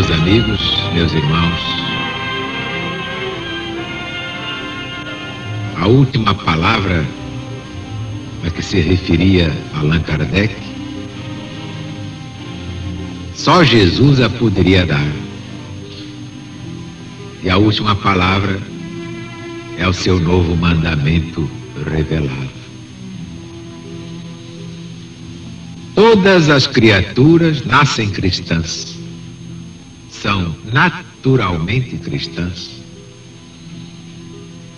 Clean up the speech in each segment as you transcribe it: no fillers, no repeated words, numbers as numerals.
Meus amigos, meus irmãos, a última palavra a que se referia Allan Kardec, só Jesus a poderia dar. E a última palavra é o seu novo mandamento revelado. Todas as criaturas nascem cristãs, são naturalmente cristãs.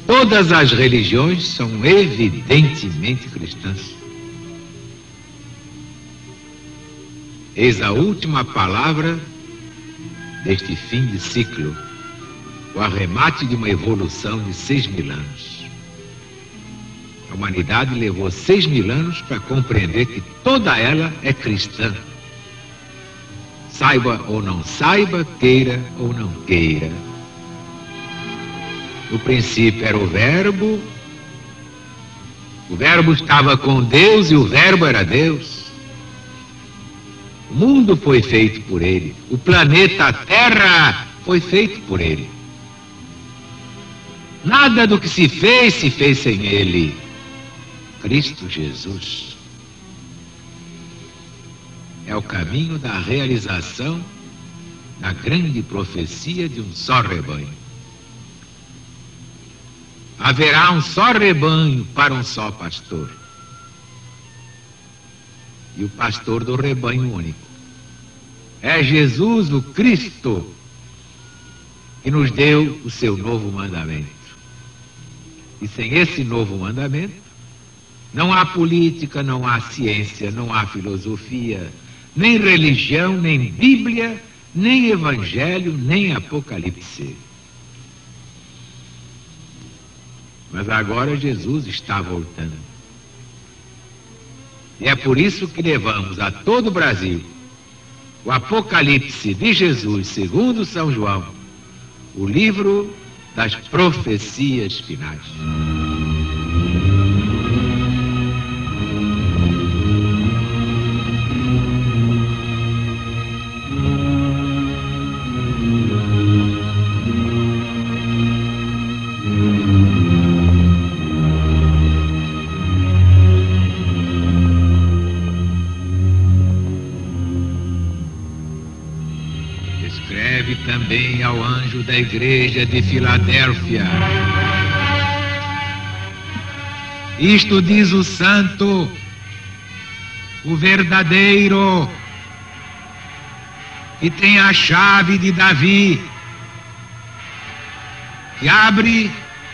Todas as religiões são evidentemente cristãs. Eis a última palavra deste fim de ciclo, o arremate de uma evolução de 6.000 anos. A humanidade levou 6.000 anos para compreender que toda ela é cristã. Saiba ou não saiba, queira ou não queira. No princípio era o Verbo estava com Deus e o Verbo era Deus. O mundo foi feito por ele, o planeta Terra foi feito por ele. Nada do que se fez sem ele. Cristo Jesus é o caminho da realização da grande profecia de um só rebanho. Haverá um só rebanho para um só pastor. E o pastor do rebanho único é Jesus, o Cristo, que nos deu o seu novo mandamento. E sem esse novo mandamento, não há política, não há ciência, não há filosofia, nem religião, nem Bíblia, nem Evangelho, nem Apocalipse. Mas agora Jesus está voltando. E é por isso que levamos a todo o Brasil o Apocalipse de Jesus, segundo São João, o livro das profecias finais. Escreve também ao anjo da igreja de Filadélfia: isto diz o santo, o verdadeiro, que tem a chave de Davi, que abre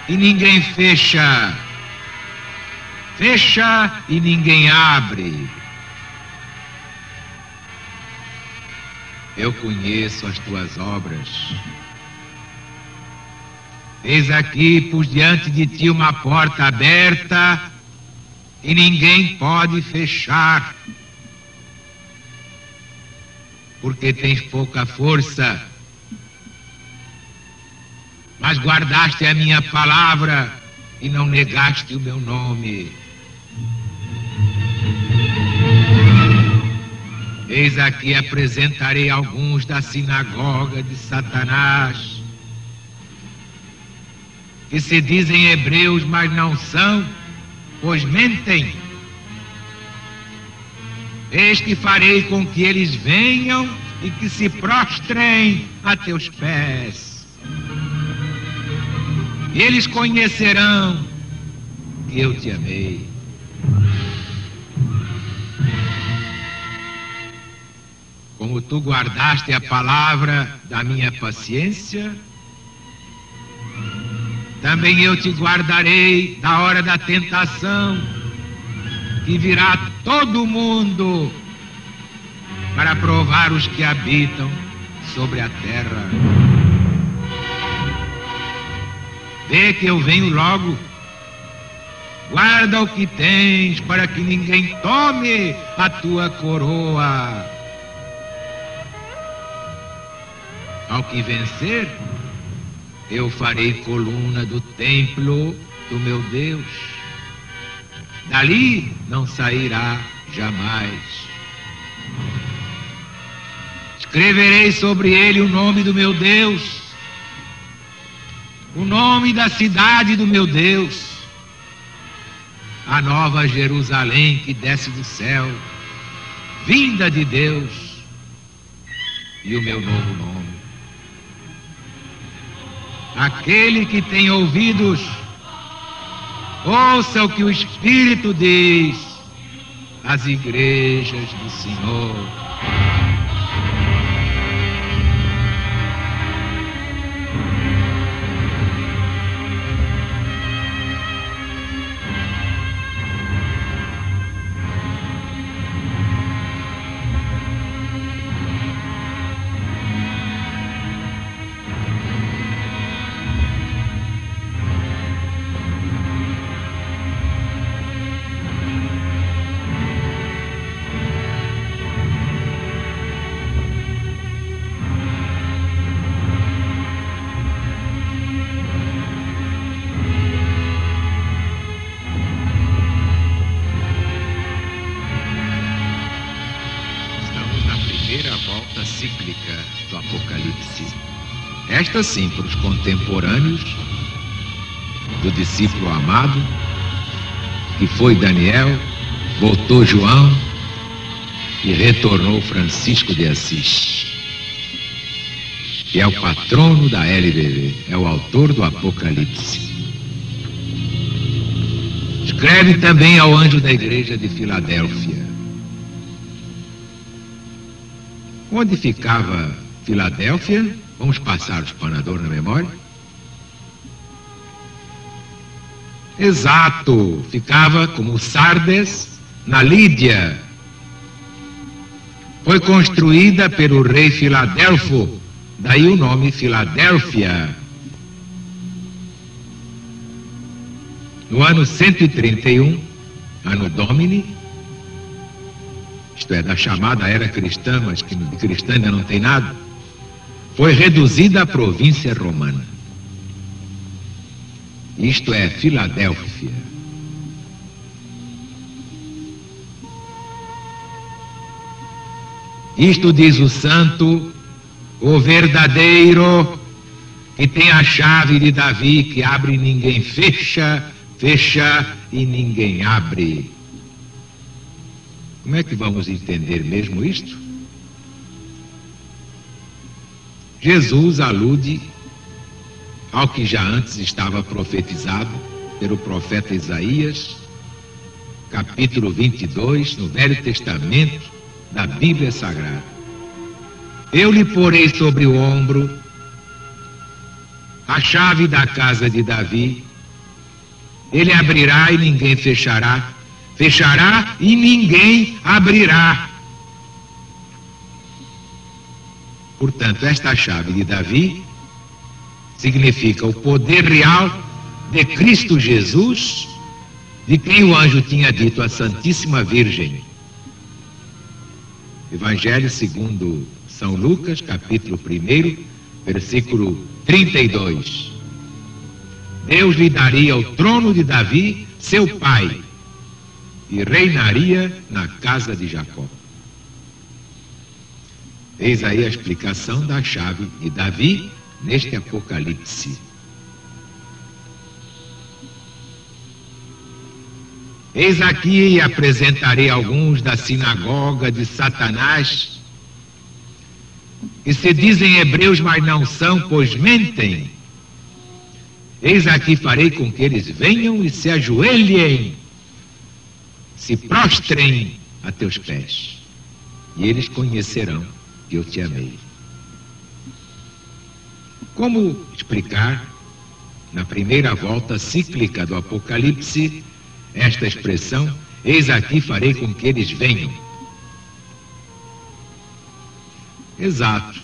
e ninguém fecha, fecha e ninguém abre. Eu conheço as tuas obras. Eis aqui, pus diante de ti uma porta aberta e ninguém pode fechar, porque tens pouca força, mas guardaste a minha palavra e não negaste o meu nome. Eis aqui apresentarei alguns da sinagoga de Satanás, que se dizem hebreus, mas não são, pois mentem. Eis que farei com que eles venham e que se prostrem a teus pés. E eles conhecerão que eu te amei. Como tu guardaste a palavra da minha paciência, também eu te guardarei da hora da tentação, que virá todo mundo para provar os que habitam sobre a terra. Vê que eu venho logo. Guarda o que tens, para que ninguém tome a tua coroa. Ao que vencer, eu farei coluna do templo do meu Deus. Dali não sairá jamais. Escreverei sobre ele o nome do meu Deus, o nome da cidade do meu Deus, a nova Jerusalém que desce do céu, vinda de Deus, e o meu novo nome. Aquele que tem ouvidos, ouça o que o Espírito diz às igrejas do Senhor. A volta cíclica do Apocalipse. Esta sim para os contemporâneos do discípulo amado, que foi Daniel, voltou João e retornou Francisco de Assis, que é o patrono da LBV, é o autor do Apocalipse. Escreve também ao anjo da igreja de Filadélfia. Onde ficava Filadélfia? Vamos passar o espanador na memória? Exato, ficava como Sardes, na Lídia. Foi construída pelo rei Filadelfo, daí o nome Filadélfia. No ano 131, ano Domini, isto é, da chamada era cristã, mas que de cristã ainda não tem nada, foi reduzida à província romana. Isto é, Filadélfia. Isto diz o santo, o verdadeiro, que tem a chave de Davi, que abre e ninguém fecha, fecha e ninguém abre. Como é que vamos entender mesmo isto? Jesus alude ao que já antes estava profetizado pelo profeta Isaías, capítulo 22, no Velho Testamento da Bíblia Sagrada. Eu lhe porei sobre o ombro a chave da casa de Davi, ele abrirá e ninguém fechará, fechará e ninguém abrirá. Portanto, esta chave de Davi significa o poder real de Cristo Jesus, de quem o anjo tinha dito à Santíssima Virgem. Evangelho segundo São Lucas, capítulo 1, versículo 32. Deus lhe daria o trono de Davi, seu pai, e reinaria na casa de Jacó. Eis aí a explicação da chave de Davi neste Apocalipse. Eis aqui e apresentarei alguns da sinagoga de Satanás, que se dizem hebreus, mas não são, pois mentem. Eis aqui farei com que eles venham e se ajoelhem, se prostrem a teus pés, e eles conhecerão que eu te amei. Como explicar, na primeira volta cíclica do Apocalipse, esta expressão, eis aqui farei com que eles venham? Exato.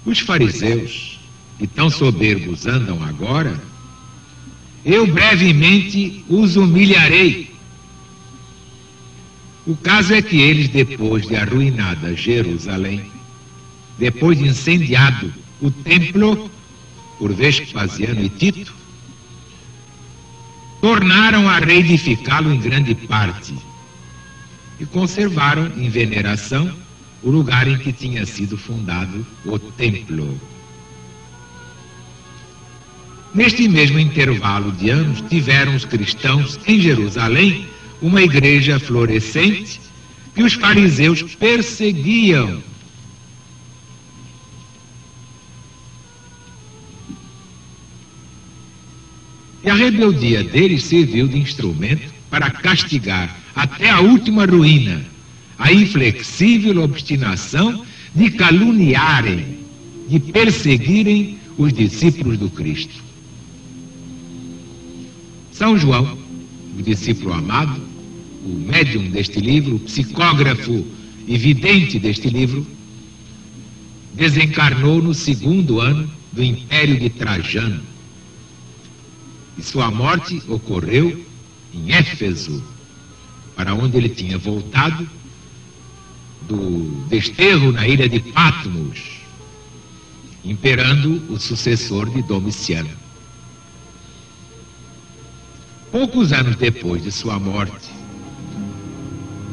Os fariseus, que tão soberbos andam agora, eu brevemente os humilharei. O caso é que eles, depois de arruinada Jerusalém, depois de incendiado o templo por Vespasiano e Tito, tornaram a reedificá-lo em grande parte e conservaram em veneração o lugar em que tinha sido fundado o templo. Neste mesmo intervalo de anos, tiveram os cristãos em Jerusalém uma igreja florescente que os fariseus perseguiam. E a rebeldia deles serviu de instrumento para castigar até a última ruína a inflexível obstinação de caluniarem, de perseguirem os discípulos do Cristo. São João, o discípulo amado, o médium deste livro, o psicógrafo e vidente deste livro, desencarnou no 2º ano do Império de Trajano. E sua morte ocorreu em Éfeso, para onde ele tinha voltado do desterro na ilha de Patmos, imperando o sucessor de Domiciano. Poucos anos depois de sua morte,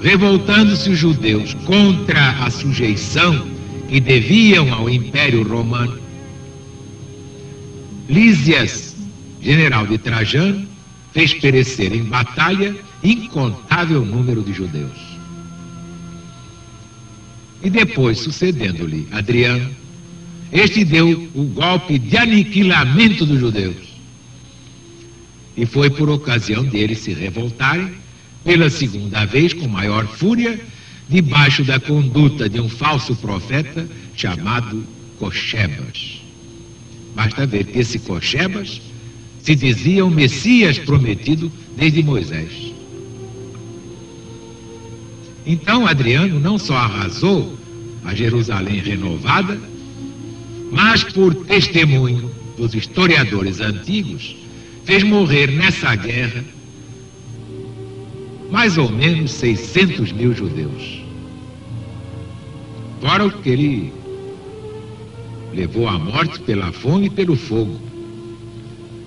revoltando-se os judeus contra a sujeição que deviam ao Império Romano, Lísias, general de Trajano, fez perecer em batalha incontável número de judeus. E depois, sucedendo-lhe Adriano, este deu o golpe de aniquilamento dos judeus. E foi por ocasião deles se revoltarem, pela 2ª vez, com maior fúria, debaixo da conduta de um falso profeta chamado Cochebas. Basta ver que esse Cochebas se dizia o Messias prometido desde Moisés. Então Adriano não só arrasou a Jerusalém renovada, mas por testemunho dos historiadores antigos, fez morrer nessa guerra mais ou menos 600 mil judeus. Fora o que ele levou à morte pela fome e pelo fogo,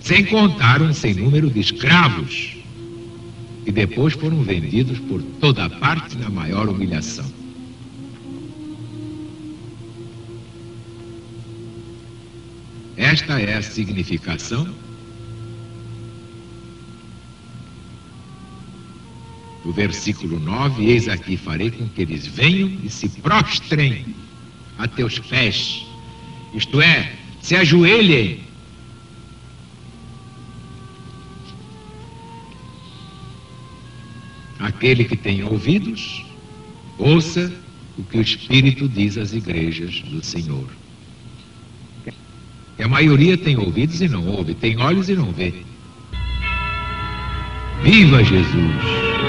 sem contar um sem número de escravos que depois foram vendidos por toda parte na maior humilhação. Esta é a significação do versículo 9: eis aqui farei com que eles venham e se prostrem a teus pés, isto é, se ajoelhem. Aquele que tem ouvidos, ouça o que o Espírito diz às igrejas do Senhor. E a maioria tem ouvidos e não ouve, tem olhos e não vê. Viva Jesus!